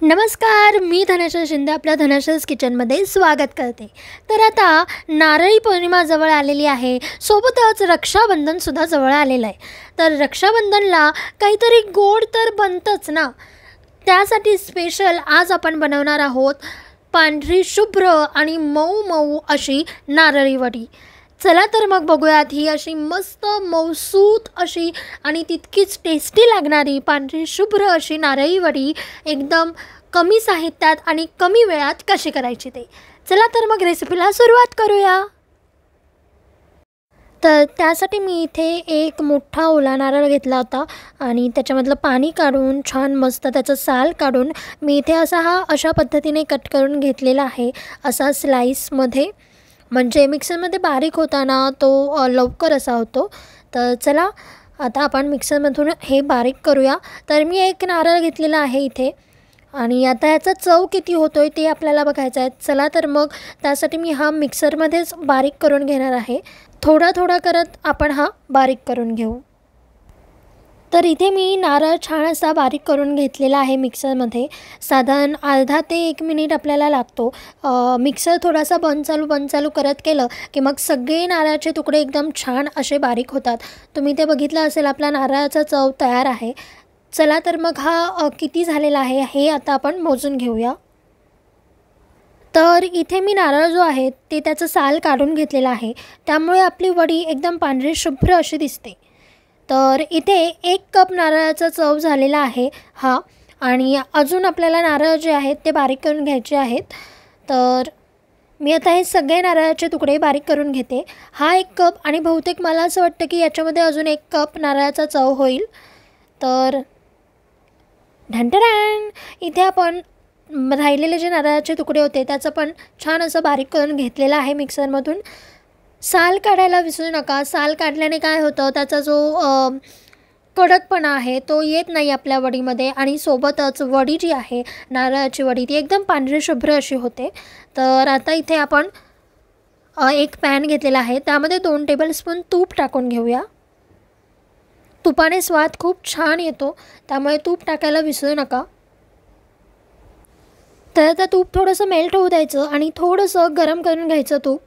नमस्कार, मी धनश्री शिंदे आपल्या धनश्रीज किचनमध्ये स्वागत करते। तर आता नारळी पौर्णिमा जवळ आलेली आहे, सोबतच रक्षाबंधनसुद्धा जवळ आलेलं आहे। तर रक्षाबंधनला काहीतरी गोड तर बनतंच ना। त्यासाठी स्पेशल आज आपण बनवणार आहोत पांढरी शुभ्र आणि मऊ मऊ अशी नारळी वडी। चला तर मग बघूयात ही अशी मस्त मऊसूत अशी आणि तितकीच टेस्टी लागणारी पांढरी शुभ्र अशी नारळी वडी एकदम कमी साहित्यात आणि कमी वेळात कशी करायची ते। चला तर मग रेसिपीला सुरुवात करूया। तर त्यासाठी मी इथे एक मोठा ओला नारळ घेतला होता आणि त्याच्यामधलं पाणी काढून छान मस्त त्याचं साल काढून मी इथे अशा पद्धतीने कट करून घेतलेला आहे, असा स्लाइसमध्ये, म्हणजे मिक्सरमध्ये बारीक होताना तो लवकर असा होतो। तर चला आता आपण मिक्सरमधून हे बारीक करूया। तर मी एक नारळ घेतलेला आहे इथे आणि आता ह्याचा चव किती होतोय ते आपल्याला बघायचं आहे। चला तर मग त्यासाठी मी हा मिक्सरमध्येच बारीक करून घेणार आहे। थोडा थोडा करत आपण हा बारीक करून घेऊ। तर इथे मी नारळ छान असा बारीक करून घेतलेला आहे मिक्सरमध्ये। साधारण अर्धा ते 1 मिनिट आपल्याला लागतो। मिक्सर थोडासा बंद चालू करत केलं की मग सगळे नारळाचे तुकडे एकदम छान असे बारीक होतात। तुम्ही ते बघितलं असेल, आपला नारळाचा चव तयार आहे। चला तर मग हा किती झालेला आहे हे आता आपण मोजून घेऊया। तर इथे मी नारळ जो आहे ते त्याचं साल काढून घेतलेला आहे, त्यामुळे आपली वडी एकदम पांढरी शुभ्र अशी दिसते। तर इथे 1 कप नारळाचा चव झालेला आहे हा, आणि अजून आपल्याला नारळ जे आहेत ते बारीक करून घ्यायचे आहेत। तर मी आता हे सगळे नारळाचे तुकडे बारीक करून घेते। हा 1 कप आणि बहुतेक मला असं वाटतं की याच्यामध्ये अजून 1 कप नारळाचा चव होईल। तर ढंटरान, इथे आपण राहिलेले जे नारळाचे तुकडे होते त्याचं पण छान असं बारीक करून घेतलेलं आहे मिक्सरमधून। साल काढायला विसरू नका, साल काढल्याने काय होतं, त्याचा जो कडकपणा आहे तो येत नाही आपल्या वडीमध्ये, आणि सोबतच वडी जी आहे नारळाची वडी ती एकदम पांढरी शुभ्र अशी होते। तर आता इथे आपण एक पॅन घेतलेला आहे, त्यामध्ये 2 टेबलस्पून तूप टाकून घेऊया। तुपाने स्वाद खूप छान येतो, त्यामुळे तूप टाकायला विसरू नका। तर आता तूप थोडंसं मेल्ट होऊ द्यायचं आणि थोडंसं गरम करून घ्यायचं तूप।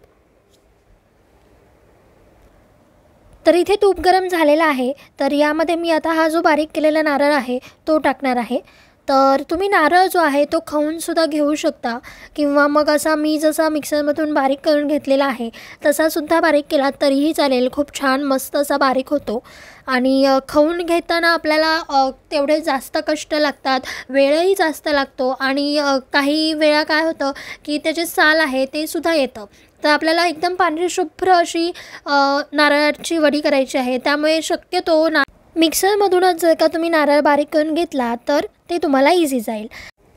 तर इथे तूप गरम झालेला आहे, तर यामध्ये मी आता हा जो बारीक केलेला नारळ आहे तो टाकणार आहे। तर तुम्ही नारळ जो आहे तो खवूनसुद्धा घेऊ शकता, किंवा मग असा मी जसा मिक्सरमधून बारीक करून घेतलेला आहे तसासुद्धा बारीक केला तरीही चालेल, खूप छान मस्त असा बारीक होतो। आणि खवून घेताना आपल्याला तेवढे जास्त कष्ट लागतात, वेळही जास्त लागतो, आणि काही वेळा काय होतं की त्याचे साल आहे ते सुद्धा येतं। तर आपल्याला एकदम पांढरी शुभ्र अशी नारळाची वडी करायची आहे, त्यामुळे शक्यतो मिक्सरमधूनच जर का तुम्ही नारळ बारीक करून घेतला तर ते तुम्हाला इझी जाईल।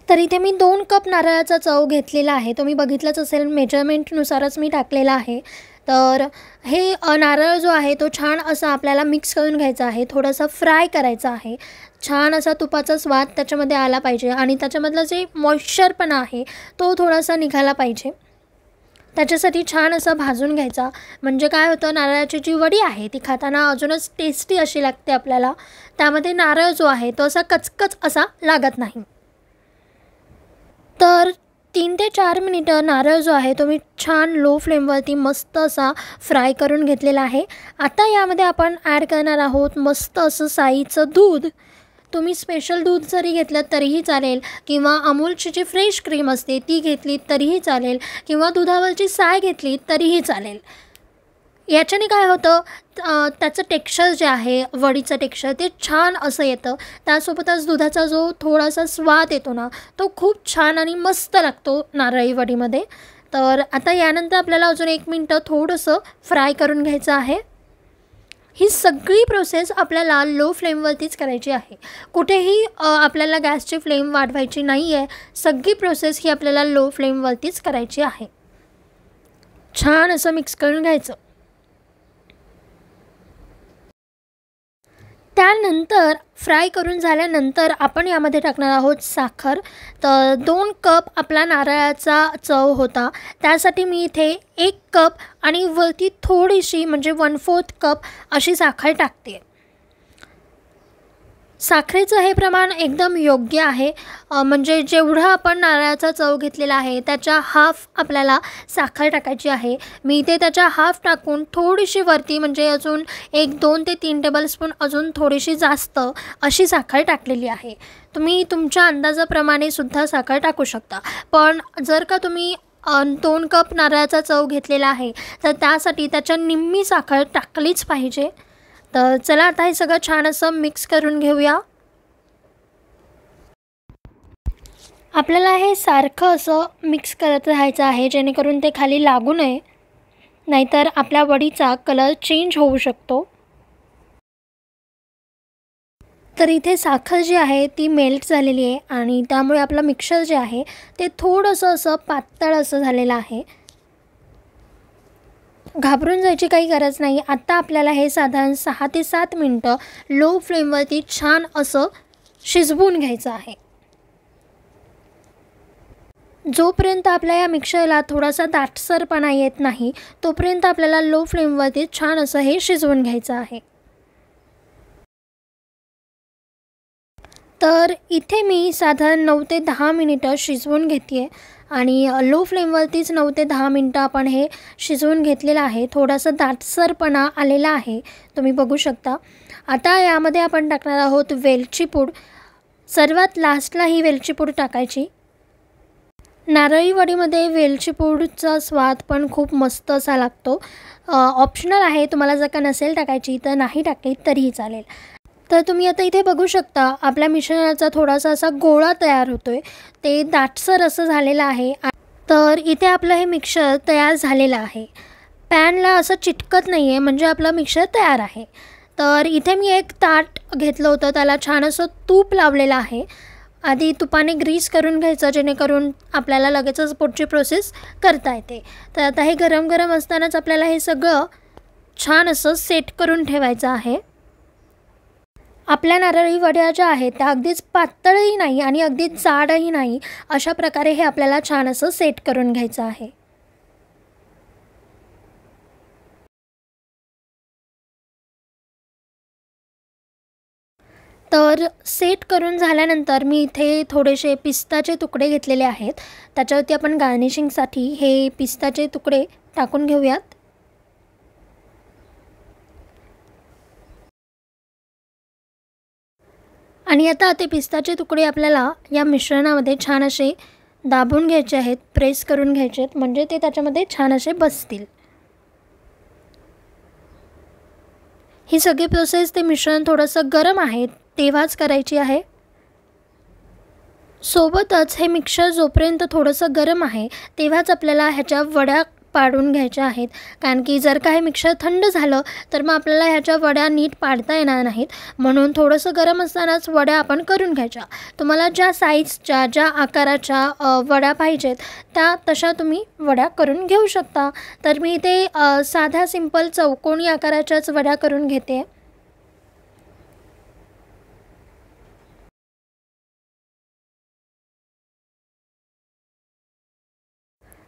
तर इथे मी 2 कप नारळाचा चव घेतलेला आहे, तुम्ही बघितलंच असेल, मेजरमेंटनुसारच मी टाकलेला आहे। तर हे नारळ जो आहे तो छान असा आपल्याला मिक्स करून घ्यायचा आहे, थोडासा फ्राय करायचा आहे। छान असा तुपाचा स्वाद त्याच्यामध्ये आला पाहिजे आणि त्याच्यामधलं जे मॉइश्चरपणा आहे तो थोडासा निघाला पाहिजे। त्याच्यासाठी छान असा भाजून घ्यायचा, म्हणजे काय होतं, नारळाची जी वडी आहे ती खाताना अजूनच टेस्टी अशी लागते आपल्याला। त्यामध्ये नारळ जो आहे तो असा कचकच असा लागत नाही। तर 3 ते 4 मिनिटं नारळ जो आहे तो मी छान लो फ्लेमवरती मस्त असा फ्राय करून घेतलेला आहे। आता यामध्ये आपण ॲड करणार आहोत मस्त असं साईचं दूध। तुम्ही स्पेशल दूध जरी घेतलं तरीही चालेल, किंवा अमूलची जी फ्रेश क्रीम असते ती घेतली तरीही चालेल, किंवा दुधावरची साय घेतली तरीही चालेल। याच्याने काय होतं, त्याचं टेक्स्चर जे आहे, वडीचं टेक्स्चर ते छान असं येतं। त्यासोबतच दुधाचा जो थोडासा स्वाद येतो ना तो खूप छान आणि मस्त लागतो नारळी वडीमध्ये। तर आता यानंतर आपल्याला अजून 1 मिनिटं थोडंसं फ्राय करून घ्यायचं आहे। ही सगळी प्रोसेस आपल्याला लो फ्लेमवरतीच करायची आहे, कुठेही आपल्याला गॅसची फ्लेम वाढवायची नाही आहे। सगळी प्रोसेस ही आपल्याला लो फ्लेमवरतीच करायची आहे। छान असं मिक्स करून घ्यायचं। त्यानंतर फ्राय करून झाल्यानंतर आपण यामध्ये टाकणार आहोत साखर। तर 2 कप आपला नारळाचा चव होता, त्यासाठी मी इथे 1 कप आणि वरती थोडीशी म्हणजे 1/4 कप अशी साखर टाकते। साखरेचं हे प्रमाण एकदम योग्य आहे. म्हणजे जेवढा आपण नारळाचा चव घेतलेला आहे त्याच्या हाफ आपल्याला साखर टाकायची आहे. मी इथे त्याच्या हाफ टाकून थोडीशी वरती म्हणजे अजून 1-2 ते 3 टेबलस्पून अजून थोडीशी जास्त अशी साखर टाकलेली आहे. तुम्ही तुमच्या अंदाजाप्रमाणे सुद्धा साखर टाकू शकता. पण जर का तुम्ही 2 कप नारळाचा चव घेतलेला आहे तर त्यासाठी त्याच्या निम्मी साखर टाकलीच पाहिजे. तर चला आता हे सगळं छान असं मिक्स करून घेऊया. आपल्याला हे सारखं असं मिक्स करत राहायचं आहे जेणेकरून ते खाली लागू नये, नाहीतर आपल्या वडीचा कलर चेंज होऊ शकतो. तर इथे साखर जी आहे ती मेल्ट झालेली आहे आणि त्यामुळे आपलं मिक्सचर जे आहे ते थोडंसं असं पातळ असं झालेलं आहे. घाबरून जायची काही गरज नाही. आत्ता आपल्याला हे साधारण 6 ते 7 मिनटं लो फ्लेमवरती छान असं शिजवून घ्यायचं आहे. जोपर्यंत आपल्या या मिक्सरला थोडासा दाटसरपणा येत नाही तोपर्यंत आपल्याला लो फ्लेमवरती छान असं हे शिजवून घ्यायचं आहे. तर इथे मी साधारण 9 ते 10 मिनिटं शिजवून घेते आहे आणि लो फ्लेमवरतीच 9 ते 10 मिनटं आपण हे शिजवून घेतलेलं आहे. थोडासा दाटसरपणा आलेला आहे, तुम्ही बघू शकता. आता यामध्ये आपण टाकणार आहोत वेलची पूड. सर्वात लास्टला ही वेलची पूड टाकायची. नारळी वडीमध्ये वेलची पूडचा स्वाद पण खूप मस्त असा लागतो. ऑप्शनल आहे, तुम्हाला जर का नसेल टाकायची तर नाही टाकली तरीही चालेल. तर तुम्ही आता इथे बघू शकता आपल्या मिश्रणाचा थोडासा असा गोळा तयार होतो आहे. ते दाटसर असं झालेलं आहे. तर इथे आपलं हे मिक्सर तयार झालेलं आहे. पॅनला असं चिटकत नाही आहे म्हणजे आपलं मिक्सर तयार आहे. तर इथे मी एक ताट घेतलं होतं, त्याला छान असं तूप लावलेलं आहे. आधी तुपाने ग्रीस करून घ्यायचं जेणेकरून आपल्याला लगेचच पुढची प्रोसेस करता येते. तर आता हे गरम गरम असतानाच आपल्याला हे सगळं छान असं सेट करून ठेवायचं आहे. आपल्या नारळी वड्या ज्या आहेत त्या अगदीच पातळही नाही आणि अगदीच जाडही नाही, अशा प्रकारे हे आपल्याला छान असं सेट करून घ्यायचं आहे. तर सेट करून झाल्यानंतर मी इथे थोडेसे पिस्ताचे तुकडे घेतलेले आहेत. त्याच्यावरती आपण गार्निशिंगसाठी हे पिस्ताचे तुकडे टाकून घेऊयात. आणि आता ते पिस्ताचे तुकडे आपल्याला या मिश्रणामध्ये छान असे दाबून घ्यायचे आहेत, प्रेस करून घ्यायचे आहेत, म्हणजे ते त्याच्यामध्ये छान असे बसतील. ही सगळी प्रोसेस ते मिश्रण थोडंसं गरम आहे तेव्हाच करायची आहे. सोबतच हे मिक्सर जोपर्यंत थोडंसं गरम आहे तेव्हाच आपल्याला ह्याच्या वड्या पाडून घ्यायच्या आहेत. कारण की जर का हे मिक्सर थंड झालं तर मग आपल्याला ह्याच्या वड्या नीट पाडता येणार नाहीत. म्हणून थोडंसं गरम असतानाच वड्या आपण करून घ्यायच्या. तुम्हाला ज्या साईजच्या ज्या आकाराच्या वड्या पाहिजेत त्या तशा तुम्ही वड्या करून घेऊ शकता. तर मी इथे साध्या सिंपल चौकोनी आकाराच्याच वड्या करून घेते.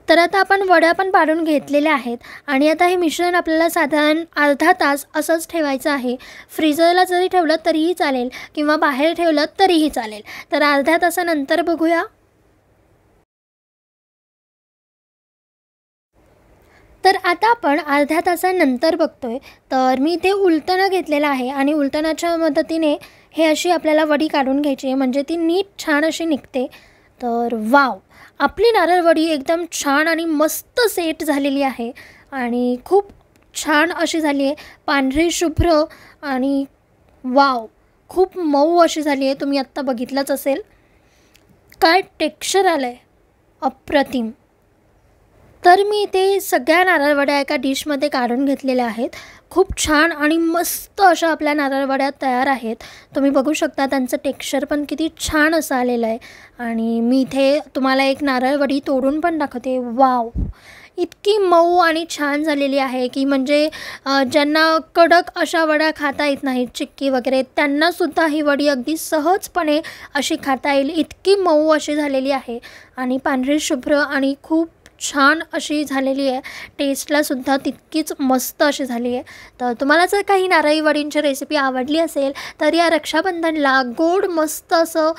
तर आता आपण वड्या पण पाडून घेतलेल्या आहेत आणि आता हे मिश्रण आपल्याला साधारण अर्धा तास असंच ठेवायचं आहे. फ्रीजरला जरी ठेवलं तरीही चालेल किंवा बाहेर ठेवलं तरीही चालेल. तर अर्ध्या तासानंतर बघूया. तर आता आपण अर्ध्या तासानंतर बघतोय. तर मी इथे उलटणं घेतलेलं आहे आणि उलटणाच्या मदतीने हे अशी आपल्याला वडी काढून घ्यायची आहे म्हणजे ती नीट छान अशी निघते. तर वाव, आपली नारळ वडी एकदम छान आणि मस्त सेट झालेली आहे आणि खूप छान अशी झाली आहे, पांढरी शुभ्र आणि वाव, खूप मऊ अशी झाली आहे. तुम्ही आत्ता बघितलंच असेल काय टेक्स्चर आलं आहे, अप्रतिम. तर मी इथे सगळ्या नारळ वड्या एका डिशमध्ये काढून घेतलेल्या आहेत. खूप छान आणि मस्त अशा आपल्या नारळ वड्या तयार आहेत. तुम्ही बघू शकता त्यांचं टेक्स्चर पण किती छान असं आलेलं आहे. आणि मी इथे तुम्हाला एक नारळ वडी तोडून पण दाखवते. वाव, इतकी मऊ आणि छान झालेली आहे की म्हणजे ज्यांना कडक अशा वड्या खाता येत नाहीत, चिक्की वगैरे, त्यांनासुद्धा ही वडी अगदी सहजपणे अशी खाता येईल, इतकी मऊ अशी झालेली आहे आणि पांढरी शुभ्र आणि खूप छान अशी झालेली आहे, टेस्टलासुद्धा तितकीच मस्त अशी झाली आहे. तर तुम्हाला जर काही नारळी वडींची रेसिपी आवडली असेल तर या रक्षाबंधनला गोड मस्त असं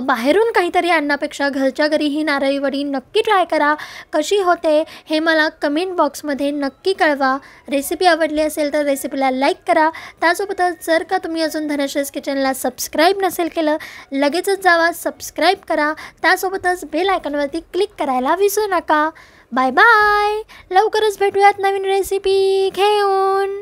बाहेरून काहीतरी आणण्यापेक्षा घरच्या घरी ही नारळी वडी नक्की ट्राय करा. कशी होते हे मला कमेंट बॉक्समध्ये नक्की कळवा. रेसिपी आवडली असेल तर रेसिपीला लाईक करा. त्यासोबतच जर का तुम्ही अजून धनश्रीज किचनला सबस्क्राईब नसेल केलं, लगेचच जावा, सबस्क्राईब करा. त्यासोबतच बेल आयकॉनवरती क्लिक करायला विसरू नका. Bye bye. लवकरच भेटूयात नवीन रेसिपी घेऊन.